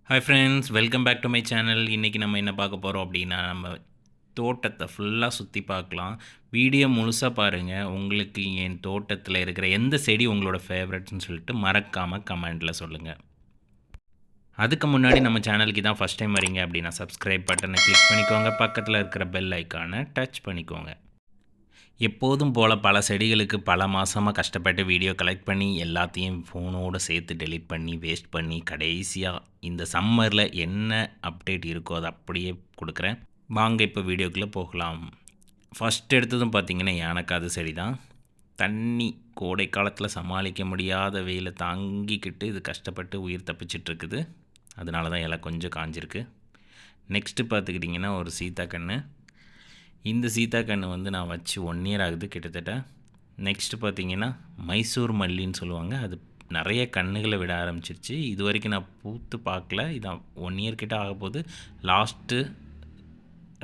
Hi friends, welcome back to my channel. இன்றைக்கி நம்ம என்ன பார்க்க போகிறோம் அப்படின்னா, நம்ம தோட்டத்தை ஃபுல்லாக சுற்றி பார்க்கலாம். வீடியோ முழுசாக பாருங்கள். உங்களுக்கு என் தோட்டத்தில் இருக்கிற எந்த செடி உங்களோட ஃபேவரட்ஸ்னு சொல்லிட்டு மறக்காமல் கமெண்ட்டில் சொல்லுங்கள். அதுக்கு முன்னாடி நம்ம சேனலுக்கு தான் ஃபஸ்ட் டைம் வரீங்க அப்படின்னா சப்ஸ்கிரைப் பட்டனை கிளிக் பண்ணிக்கோங்க. பக்கத்தில் இருக்கிற பெல் ஐக்கானை டச் பண்ணிக்கோங்க. எப்போதும் போல் பல செடிகளுக்கு பல மாதமாக கஷ்டப்பட்டு வீடியோ கலெக்ட் பண்ணி எல்லாத்தையும் ஃபோனோடு சேர்த்து டெலிட் பண்ணி வேஸ்ட் பண்ணி கடைசியாக இந்த சம்மரில் என்ன அப்டேட் இருக்கோ அதை அப்படியே கொடுக்குறேன். வாங்க இப்போ வீடியோக்குள்ளே போகலாம். ஃபஸ்ட் எடுத்ததும் பார்த்திங்கன்னா யானைக்காது செடி தான். தண்ணி கோடை காலத்தில் சமாளிக்க முடியாத வெயிலை தாங்கிக்கிட்டு இது கஷ்டப்பட்டு உயிர் தப்பிச்சிட்ருக்குது. அதனால தான் இலை கொஞ்சம் காஞ்சிருக்கு. நெக்ஸ்ட்டு பார்த்துக்கிட்டிங்கன்னா ஒரு சீத்தாக்கன்று. இந்த சீத்தாக்கன்று வந்து நான் வச்சு 1 இயர் ஆகுது கிட்டத்தட்ட. நெக்ஸ்ட்டு பார்த்திங்கன்னா மைசூர் மல்லின்னு சொல்லுவாங்க. அது நிறைய கன்றுகளை விட ஆரம்பிச்சிருச்சு. இது வரைக்கும் நான் பூத்து பார்க்கல. இதான் 1 இயர் கிட்ட ஆக போது. லாஸ்ட்டு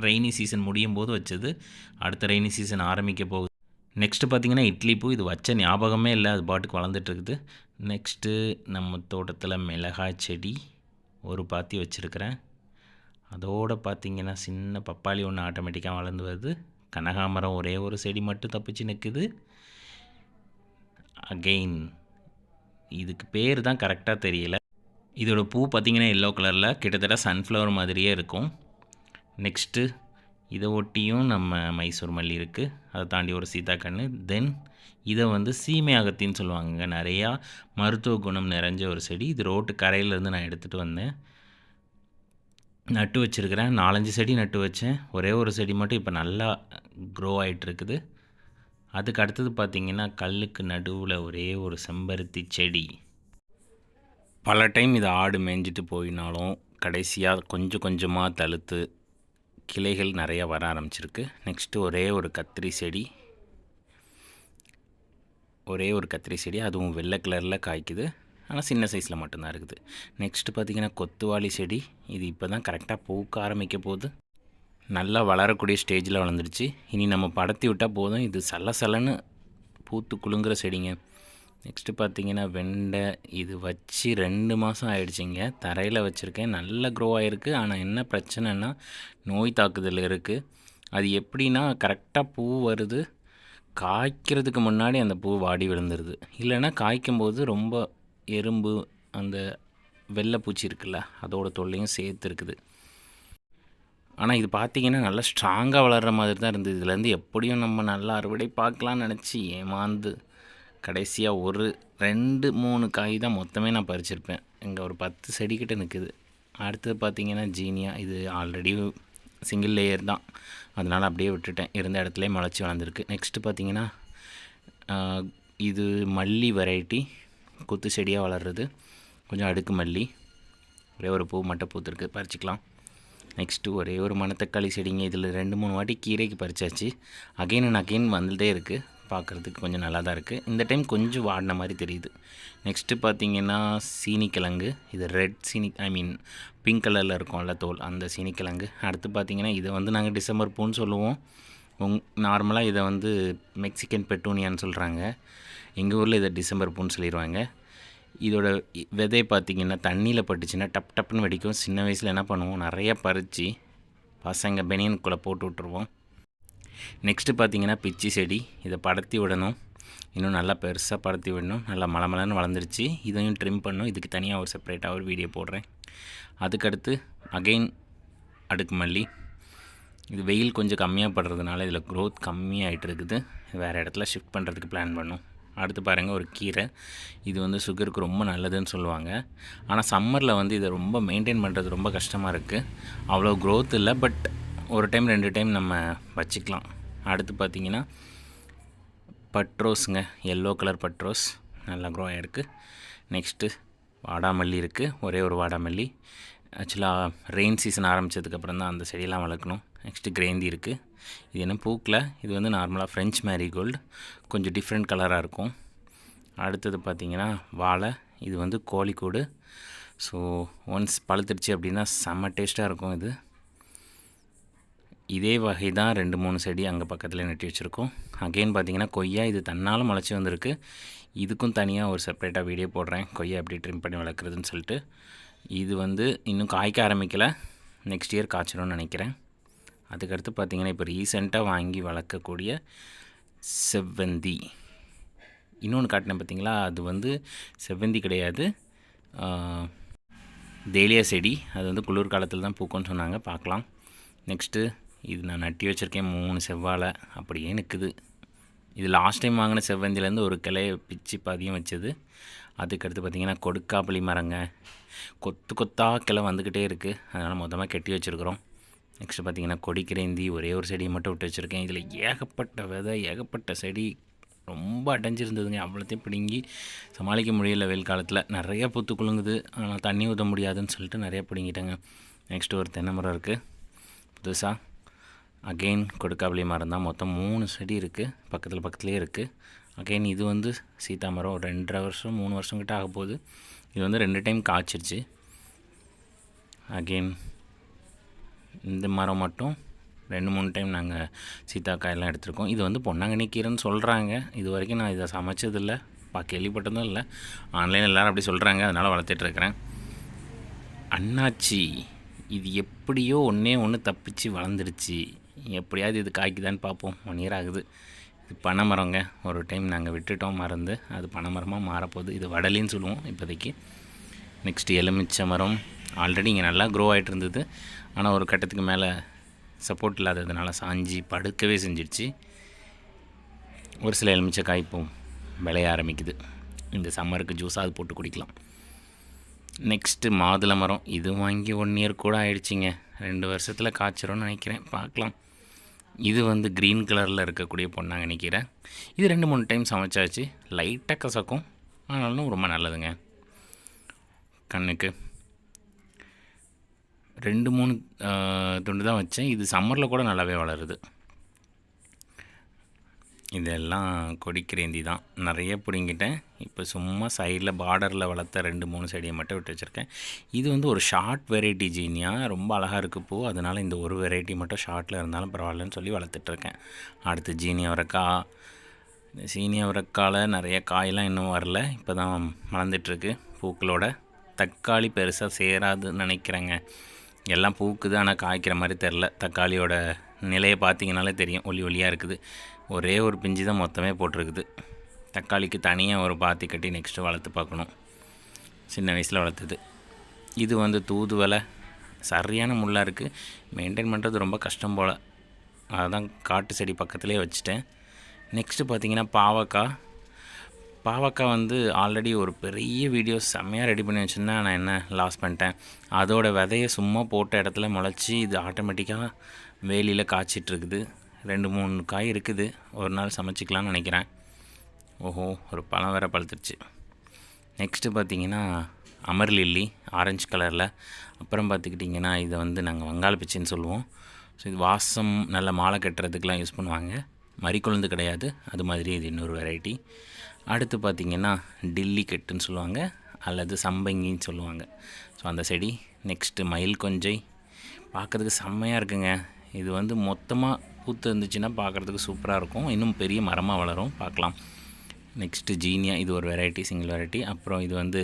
ரெய்னி சீசன் முடியும் போது வச்சது. அடுத்த ரெய்னி சீசன் ஆரம்பிக்க போகுது. நெக்ஸ்ட்டு பார்த்திங்கன்னா இட்லி பூ. இது வச்ச ஞாபகமே இல்லை, அது பாட்டுக்கு வளர்ந்துட்டுருக்குது. நெக்ஸ்ட்டு நம்ம தோட்டத்தில் மிளகாய் செடி ஒரு பாத்தி வச்சுருக்கிறேன். அதோடு பார்த்திங்கன்னா சின்ன பப்பாளி ஒன்று ஆட்டோமேட்டிக்காக வளர்ந்து வருது. கனகாமரம் ஒரே ஒரு செடி மட்டும் தப்பிச்சு நிற்குது. அகெயின் இதுக்கு பேர் தான் கரெக்டாக தெரியல. இதோட பூ பார்த்திங்கன்னா எல்லோ கலரில் கிட்டத்தட்ட சன்ஃப்ளவர் மாதிரியே இருக்கும். நெக்ஸ்ட்டு இதை ஒட்டியும் நம்ம மைசூர் மல்லி இருக்குது. அதை தாண்டி ஒரு சீத்தாக்கன்று. தென் இதை வந்து சீமை அகத்தின்னு சொல்லுவாங்க. நிறையா மருத்துவ குணம் நிறைஞ்ச ஒரு செடி. இது ரோட்டு கரையிலேருந்து நான் எடுத்துகிட்டு வந்தேன், நட்டு வச்சுருக்கிறேன். 4-5 செடி நட்டு வச்சேன். ஒரே ஒரு செடி மட்டும் இப்போ நல்லா க்ரோ ஆகிட்டுருக்குது. அதுக்கு அடுத்தது பார்த்திங்கன்னா கல்லுக்கு நடுவில் ஒரே ஒரு செம்பருத்தி செடி. பல டைம் இதை ஆடு மேய்ஞ்சிட்டு போயினாலும் கடைசியாக கொஞ்சம் கொஞ்சமாக தழுத்து கிளைகள் நிறையா வர ஆரம்பிச்சிருக்கு. நெக்ஸ்ட்டு ஒரே ஒரு கத்திரி செடி, அதுவும் வெள்ளை கலரில் காய்க்குது. ஆனால் சின்ன சைஸில் மட்டும்தான் இருக்குது. நெக்ஸ்ட்டு பார்த்திங்கன்னா கொத்துவாளி செடி. இது இப்போ தான் கரெக்டாக பூக்க ஆரம்பிக்க போகுது. நல்லா வளரக்கூடிய ஸ்டேஜில் வளர்ந்துடுச்சு. இனி நம்ம படத்தி விட்டால் போதும். இது சலசலன்னு பூத்து குலுங்குற செடிங்க. நெக்ஸ்ட்டு பார்த்திங்கன்னா வெண்டை. இது வச்சு 2 மாதம் ஆகிடுச்சிங்க. தரையில் வச்சுருக்கேன். நல்லா க்ரோ ஆகிருக்கு. ஆனால் என்ன பிரச்சனைன்னா நோய் தாக்குதல் இருக்குது. அது எப்படின்னா கரெக்டாக பூ வருது, காய்க்கிறதுக்கு முன்னாடி அந்த பூ வாடி விழுந்துருது. இல்லைன்னா காய்க்கும்போது ரொம்ப எறும்பு, அந்த வெள்ளைப்பூச்சி இருக்குல்ல, அதோட தொல்லையும் சேர்த்து இருக்குது. ஆனால் இது பார்த்திங்கன்னா நல்லா ஸ்ட்ராங்காக வளர்கிற மாதிரி தான் இருந்தது. இதுலேருந்து எப்படியும் நம்ம நல்லா அறுவடை பார்க்கலான்னு நினச்சி ஏமாந்து கடைசியாக ஒரு 2-3 காய் தான் மொத்தமே நான் பறிச்சிருப்பேன். இங்கே ஒரு 10 செடிக்கிட்ட நிற்குது. அடுத்தது பார்த்திங்கன்னா ஜீனியா. இது ஆல்ரெடி சிங்கிள் லேயர் தான், அதனால் அப்படியே விட்டுட்டேன். இருந்த இடத்துலேயே முளைச்சி வளர்ந்துருக்கு. நெக்ஸ்ட்டு பார்த்திங்கன்னா இது மல்லி வெரைட்டி, குத்து செடியாக வளர்கிறது. கொஞ்சம் அடுக்கு மல்லி. ஒரே ஒரு பூ மட்டும் பூத்துருக்கு, பறிச்சிக்கலாம். நெக்ஸ்ட்டு ஒரே ஒரு மணத்தக்காளி செடிங்க. இதில் 2-3 வாட்டி கீரைக்கு பறிச்சாச்சு. அகெயின் அண்ட் அகெயின் வந்துகிட்டே இருக்குது. பார்க்குறதுக்கு கொஞ்சம் நல்லா தான் இருக்குது. இந்த டைம் கொஞ்சம் வாடின மாதிரி தெரியுது. நெக்ஸ்ட்டு பார்த்திங்கன்னா சீனிக்கிழங்கு. இது ரெட் பிங்க் கலரில் இருக்கும்ல தோல், அந்த சீனிக்கிழங்கு. அடுத்து பார்த்திங்கன்னா இதை வந்து நாங்கள் டிசம்பர் பூன்னு சொல்லுவோம். நார்மலாக இதை வந்து மெக்சிகன் பெட்டூனியான்னு சொல்கிறாங்க. எங்கள் ஊரில் இதை டிசம்பர் பூன்னு சொல்லிடுவாங்க. இதோட விதை பார்த்திங்கன்னா தண்ணியில் பட்டுச்சுன்னா டப் டப்புன்னு வெடிக்கும். சின்ன வயசில் என்ன பண்ணுவோம், நிறையா பறித்து பசங்க பெனியனுக்குள்ளே போட்டு விட்ருவோம். நெக்ஸ்ட்டு பார்த்திங்கன்னா பிச்சி செடி. இதை படர்த்தி விடணும், இன்னும் நல்லா பெருசாக படர்த்தி விடணும். நல்லா மலமலன்னு வளர்ந்துருச்சு. இதையும் ட்ரிம் பண்ணணும். இதுக்கு தனியாக ஒரு செப்பரேட்டாக ஒரு வீடியோ போடுறேன். அதுக்கடுத்து அகெயின் அடுக்கு மல்லி. இது வெயில் கொஞ்சம் கம்மியாக படுறதுனால இதில் க்ரோத் கம்மியாகிட்டு இருக்குது. வேறு இடத்துல ஷிஃப்ட் பண்ணுறதுக்கு பிளான் பண்ணோம். அடுத்து பாருங்கள் ஒரு கீரை. இது வந்து சுகருக்கு ரொம்ப நல்லதுன்னு சொல்லுவாங்க. ஆனால் சம்மரில் வந்து இதை ரொம்ப மெயின்டைன் பண்ணுறது ரொம்ப கஷ்டமாக இருக்குது. அவ்வளோ க்ரோத் இல்லை, பட் ஒரு டைம் 2 டைம் நம்ம வச்சுக்கலாம். அடுத்து பார்த்திங்கன்னா பட்ரோஸுங்க, எல்லோ கலர் பட்ரோஸ் நல்லா க்ரோ ஆகிருக்கு. நெக்ஸ்ட்டு வாடாமல்லி இருக்குது, ஒரே ஒரு வாடாமல்லி. ஆக்சுவலாக ரெயின் சீசன் ஆரம்பித்ததுக்கப்புறம் தான் அந்த செடியெல்லாம் வளர்க்கணும். நெக்ஸ்ட்டு கிரேந்தி இருக்குது. இது என்ன பூக்கில், இது வந்து நார்மலாக ஃப்ரெஞ்ச் மேரிகோல்டு, கொஞ்சம் டிஃப்ரெண்ட் கலராக இருக்கும். அடுத்தது பார்த்திங்கன்னா வாழை. இது வந்து கோழிக்கூடு. ஸோ ஒன்ஸ் பழுத்துடுச்சு அப்படின்னா செம்ம டேஸ்ட்டாக இருக்கும். இதே வகை தான் 2-3 செடி அங்கே பக்கத்தில் நட்டி வச்சுருக்கோம். அகெயின் பார்த்திங்கன்னா கொய்யா. இது தன்னால் முளைச்சி வந்திருக்கு. இதுக்கும் தனியாக ஒரு செப்பரேட்டாக வீடியோ போடுறேன், கொய்யா எப்படி ட்ரிம் பண்ணி வளர்க்குறதுன்னு சொல்லிட்டு. இது வந்து இன்னும் காய்க்க ஆரம்பிக்கலை, நெக்ஸ்ட் இயர் காய்ச்சிடும்னு நினைக்கிறேன். அதுக்கடுத்து பார்த்திங்கன்னா இப்போ ரீசெண்டாக வாங்கி வளர்க்கக்கூடிய செவ்வந்தி. இன்னொன்று காட்டினேன் பார்த்திங்களா, அது வந்து செவ்வந்தி கிடையாது, டேலியா செடி. அது வந்து குளிர் காலத்தில் தான் பூக்கும்னு சொன்னாங்க, பார்க்கலாம். நெக்ஸ்ட்டு இது நான் நட்டி வச்சுருக்கேன் 3 செவ்வாழை அப்படியே நிற்குது. இது லாஸ்ட் டைம் வாங்கின செவ்வந்திலேருந்து ஒரு கிளையை பிச்சு பாதியும் வச்சது. அதுக்கடுத்து பார்த்திங்கன்னா கொடுக்காப்புளி மரங்க, கொத்து கொத்தாக கிளை வந்துக்கிட்டே இருக்குது, அதனால் மொத்தமாக கட்டி வச்சுருக்குறோம். நெக்ஸ்ட்டு பார்த்திங்கன்னா கொடிக்கிரேந்தி ஒரே ஒரு செடியை மட்டும் விட்டு வச்சுருக்கேன். இதில் ஏகப்பட்ட விதை, ஏகப்பட்ட செடி ரொம்ப அடைஞ்சிருந்ததுங்க. அவ்வளோத்தையும் பிடுங்கி சமாளிக்க முடியல. வெயில் காலத்தில் நிறையா பூத்து குலுங்குது, ஆனால் தண்ணி ஊற்ற முடியாதுன்னு சொல்லிட்டு நிறையா பிடுங்கிட்டேங்க. நெக்ஸ்ட்டு ஒரு தென்னை மரம் இருக்குது புதுசாக, அகெயின் கொடுக்காப்புளி மரம் தான். மொத்தம் 3 செடி இருக்குது, பக்கத்துலேயே இருக்குது. அகெயின் இது வந்து சீதா மரம், 2.5 வருஷம் 3 வருஷம் கிட்ட ஆக போகுது. இது வந்து 2 டைம் காய்ச்சிருச்சு. அகெயின் இந்த மரம் மட்டும் 2-3 டைம் நாங்கள் சீத்தாக்காயெல்லாம் எடுத்திருக்கோம். இது வந்து பொன்னாங்கண்ணி கீரைன்னு சொல்கிறாங்க. இது வரைக்கும் நான் இதை சமைச்சதில்லை, கேள்விப்பட்டதும் இல்லை. ஆன்லைனில் எல்லோரும் அப்படி சொல்கிறாங்க, அதனால் வளர்த்துட்ருக்கிறேன். அன்னாச்சி, இது எப்படியோ ஒன்று தப்பிச்சு வளர்ந்துருச்சு. எப்படியாவது இது காய்க்குதான்னு பார்ப்போம். 1 இயர் ஆகுது. இது பனைமரங்க. ஒரு டைம் நாங்கள் விட்டுட்டோம் மறந்து, அது பனைமரமாக மாறப்போகுது. இது வடலின்னு சொல்லுவோம் இப்போதைக்கு. நெக்ஸ்ட்டு எலுமிச்சை மரம். ஆல்ரெடி இங்கே நல்லா க்ரோ ஆகிட்டு இருந்தது, ஆனால் ஒரு கட்டத்துக்கு மேலே சப்போர்ட் இல்லாததுனால சாஞ்சி படுக்கவே செஞ்சிடுச்சு. ஒரு சில எலுமிச்சை காய்ப்பும் விளைய ஆரம்பிக்குது. இந்த சம்மருக்கு ஜூஸாக போட்டு குடிக்கலாம். நெக்ஸ்ட்டு மாதுளை மரம். இது வாங்கி 1 இயர் கூட ஆகிடுச்சிங்க. 2 வருஷத்தில் காய்ச்சிரும்னு நினைக்கிறேன், பார்க்கலாம். இது வந்து க்ரீன் கலரில் இருக்கக்கூடிய பொன்னாங்கண்ணி கீரை. இது 2-3 டைம் சமைச்சாச்சு. லைட்டாக கசக்கும், ஆனாலும் ரொம்ப நல்லதுங்க கண்ணுக்கு. 2-3 துண்டு தான் வச்சேன். இது சம்மரில் கூட நல்லாவே வளருது. இதெல்லாம் கொடிக்கிரேந்தி தான், நிறைய பிடுங்கிட்டேன். இப்போ சும்மா சைடில் பார்டரில் வளர்த்த 2-3 செடியை மட்டும் விட்டு வச்சுருக்கேன். இது வந்து ஒரு ஷார்ட் வெரைட்டி ஜீனியா, ரொம்ப அழகாக இருக்குது பூ. அதனால் இந்த ஒரு வெரைட்டி மட்டும் ஷார்ட்டில் இருந்தாலும் பரவாயில்லன்னு சொல்லி வளர்த்துட்ருக்கேன். அடுத்து சீனி அவரைக்காய். சீனி அவரைக்காயில் நிறைய காயெல்லாம் இன்னும் வரல, இப்போ தான் வளர்ந்துட்டுருக்கு பூக்களோட. தக்காளி பெருசாக சேராதுன்னு நினைக்கிறேங்க, எல்லாம் பூக்குது ஆனால் காய்க்கிற மாதிரி தெரில. தக்காளியோட நிலையை பார்த்திங்கனாலே தெரியும், ஒளியாக இருக்குது. ஒரே ஒரு பிஞ்சு தான் மொத்தமே போட்டிருக்குது. தக்காளிக்கு தனியாக ஒரு பாத்தி கட்டி நெக்ஸ்ட்டு வளர்த்து பார்க்கணும். சின்ன வயசில் வளர்த்துது. இது வந்து தூதுவலை, சரியான முள்ளாக இருக்குது, மெயின்டைன் பண்ணுறது ரொம்ப கஷ்டம் போல். அதுதான் காட்டு செடி பக்கத்துலேயே வச்சுட்டேன். நெக்ஸ்ட்டு பார்த்திங்கன்னா பாவக்காய் வந்து ஆல்ரெடி ஒரு பெரிய வீடியோ செம்மையாக ரெடி பண்ணி வச்சுருந்தேன், நான் என்ன லாஸ் பண்ணிட்டேன். அதோட விதையை சும்மா போட்ட இடத்துல முளைச்சி இது ஆட்டோமேட்டிக்காக வேலியில் காய்ச்சிட்ருக்குது. 2-3 காய் இருக்குது, ஒரு நாள் சமைச்சிக்கலான்னு நினைக்கிறேன். ஓஹோ, ஒரு பழம் வேறு பழுத்துருச்சு. நெக்ஸ்ட்டு பார்த்திங்கன்னா அமர் லில்லி, ஆரஞ்சு கலரில். அப்புறம் பார்த்துக்கிட்டிங்கன்னா இதை வந்து நாங்கள் வங்காள பிச்சின்னு சொல்லுவோம். ஸோ இது வாசம் நல்ல மாலை கட்டுறதுக்கெலாம் யூஸ் பண்ணுவாங்க. மறிக்குழுந்து கிடையாது, அது மாதிரி இது இன்னொரு வெரைட்டி. அடுத்து பார்த்திங்கன்னா டில்லி கெட்டுன்னு சொல்லுவாங்க, அல்லது சம்பங்கின்னு சொல்லுவாங்க. ஸோ அந்த செடி. நெக்ஸ்ட்டு மயில் கொஞ்சை, பார்க்குறதுக்கு செம்மையாக இருக்குங்க. இது வந்து மொத்தமாக பூத்து இருந்துச்சுன்னா பார்க்குறதுக்கு சூப்பராக இருக்கும், இன்னும் பெரிய மரமாக வளரும், பார்க்கலாம். நெக்ஸ்ட்டு ஜீனியா, இது ஒரு வெரைட்டி, சிங்கிள் வெரைட்டி. அப்புறம் இது வந்து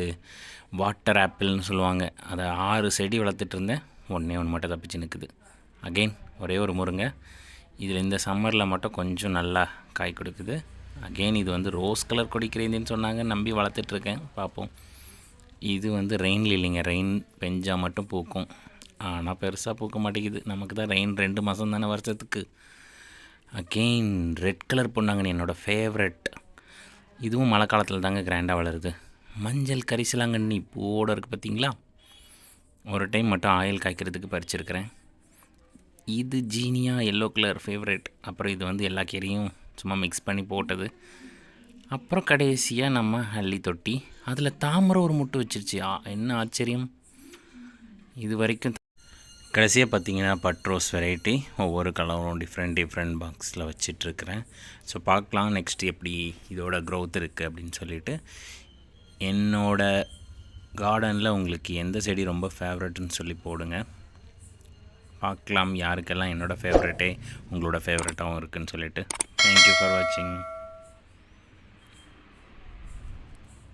வாட்டர் ஆப்பிள்னு சொல்லுவாங்க. அதை 6 செடி வளர்த்துட்டு இருந்தேன், 1 மட்டும் தப்பிச்சு நிற்குது. அகெயின் ஒரே ஒரு முருங்கை. இதில் இந்த சம்மரில் மட்டும் கொஞ்சம் நல்லா காய் கொடுக்குது. அகெயின் இது வந்து ரோஸ் கலர் கொடிக்கிறேன்னு சொன்னாங்க, நம்பி வளர்த்துட்ருக்கேன், பார்ப்போம். இது வந்து ரெயின் லில்லிங்க, ரெயின் பெஞ்சால் மட்டும் பூக்கும், ஆனால் பெருசாக பூக்க மாட்டேங்குது. நமக்கு தான் ரெயின் 2 மாதம் தானே வருஷத்துக்கு. அகெயின் ரெட் கலர் பொன்னாங்கண்ணி, என்னோடய ஃபேவரட். இதுவும் மழை காலத்தில் தாங்க கிராண்டாக வளருது. மஞ்சள் கரிசலாங்கண்ணி பூவோடு இருக்குது பார்த்திங்களா. ஒரு டைம் மட்டும் ஆயில் காய்க்கிறதுக்கு பறிச்சிருக்கிறேன். இது ஜீனியா, எல்லோ கலர் ஃபேவரட். அப்புறம் இது வந்து எல்லா கீரையும் சும்மா மிக்ஸ் பண்ணி போட்டது. அப்புறம் கடைசியாக நம்ம அள்ளி தொட்டி, அதில் தாமரை ஒரு முட்டு வச்சிருச்சு. என்ன ஆச்சரியம். இது வரைக்கும் கடைசியாக பார்த்திங்கன்னா பட்ரோஸ் வெரைட்டி, ஒவ்வொரு கலரும் டிஃப்ரெண்ட் பாக்ஸில் வச்சிட்ருக்கிறேன். ஸோ பார்க்கலாம் நெக்ஸ்ட் எப்படி இதோட க்ரோத் இருக்குது அப்படின்னு சொல்லிவிட்டு. என்னோடய கார்டனில் உங்களுக்கு எந்த செடி ரொம்ப ஃபேவரட்னு சொல்லி போடுங்க, பார்க்கலாம் யாருக்கெல்லாம் என்னோடய ஃபேவரட்டே உங்களோட ஃபேவரட்டாகவும் இருக்குதுன்னு சொல்லிவிட்டு. தேங்க்யூ ஃபார் வாட்சிங்.